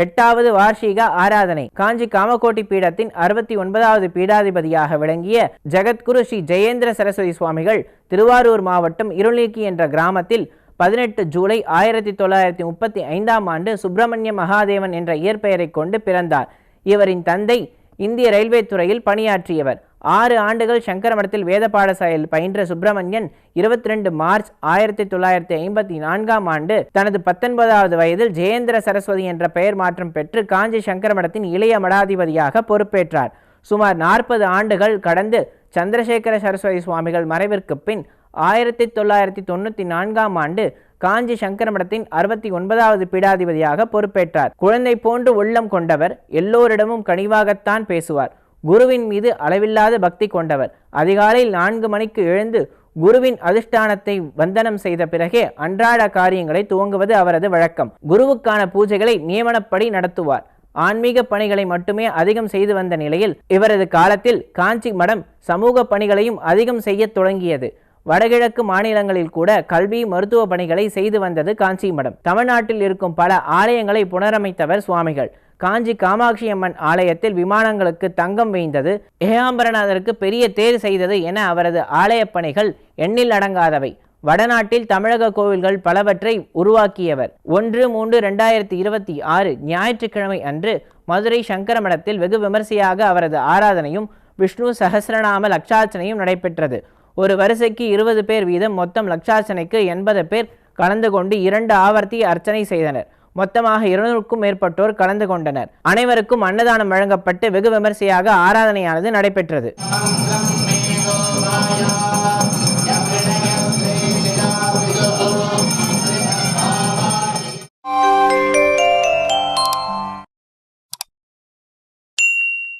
8வது வார்ஷிக ஆராதனை. காஞ்சி காமகோட்டி பீடத்தின் 69வது பீடாதிபதியாக விளங்கிய ஜெகத்குரு ஸ்ரீ ஜெயேந்திர சரஸ்வதி சுவாமிகள் திருவாரூர் மாவட்டம் இருள்நீக்கி என்ற கிராமத்தில் 18 ஜூலை 1935ஆம் ஆண்டு சுப்பிரமணிய மகாதேவன் என்ற இயற்பெயரை கொண்டு பிறந்தார். இவரின் தந்தை இந்திய ரயில்வே துறையில் பணியாற்றியவர். 6 ஆண்டுகள் சங்கரமடத்தில் வேத பாடசாலையில் பயின்ற சுப்பிரமணியன் 22 மார்ச் 1954ஆம் ஆண்டு தனது 19வது வயதில் ஜெயேந்திர சரஸ்வதி என்ற பெயர் மாற்றம் பெற்று காஞ்சி சங்கரமடத்தின் இளைய மடாதிபதியாக பொறுப்பேற்றார். சுமார் 40 ஆண்டுகள் கடந்து சந்திரசேகர சரஸ்வதி சுவாமிகள் மறைவிற்கு பின் 1994ஆம் ஆண்டு காஞ்சி சங்கரமடத்தின் 69வது பீடாதிபதியாக பொறுப்பேற்றார். குழந்தை போன்று உள்ளம் கொண்டவர். எல்லோரிடமும் கனிவாகத்தான் பேசுவார். குருவின் மீது அளவில்லாத பக்தி கொண்டவர். அதிகாலையில் 4 மணிக்கு எழுந்து குருவின் அதிஷ்டானத்தை வந்தனம் செய்த பிறகே அன்றாட காரியங்களை துவங்குவது அவரது வழக்கம். குருவுக்கான பூஜைகளை நியமனப்படி நடத்துவார். ஆன்மீக பணிகளை மட்டுமே அதிகம் செய்து வந்த நிலையில் இவரது காலத்தில் காஞ்சி மடம் சமூக பணிகளையும் அதிகம் செய்ய தொடங்கியது. வடகிழக்கு மாநிலங்களில் கூட கல்வி மருத்துவ பணிகளை செய்து வந்தது காஞ்சி மடம். தமிழ்நாட்டில் இருக்கும் பல ஆலயங்களை புனரமைத்தவர் சுவாமிகள். காஞ்சி காமாட்சி அம்மன் ஆலயத்தில் விமானங்களுக்கு தங்கம் வைந்தது, ஏகாம்பரநாதருக்கு பெரிய தேர் செய்தது என அவரது ஆலய பணிகள் எண்ணில் அடங்காதவை. வடநாட்டில் தமிழக கோவில்கள் பலவற்றை உருவாக்கியவர். 1/3/2026 ஞாயிற்றுக்கிழமை அன்று மதுரை சங்கரமடத்தில் வெகு விமரிசையாக அவரது ஆராதனையும் விஷ்ணு சகசிரநாம லட்சார்ச்சனையும் நடைபெற்றது. ஒரு வரிசைக்கு 20 பேர் வீதம் மொத்தம் லட்சார்ச்சனைக்கு 80 பேர் கலந்து கொண்டு 2 ஆவர்த்தி அர்ச்சனை செய்தனர். மொத்தமாக 200க்கும் மேற்பட்டோர் கலந்து கொண்டனர். அனைவருக்கும் அன்னதானம் வழங்கப்பட்டு வெகு விமரிசையாக ஆராதனையானது நடைபெற்றது.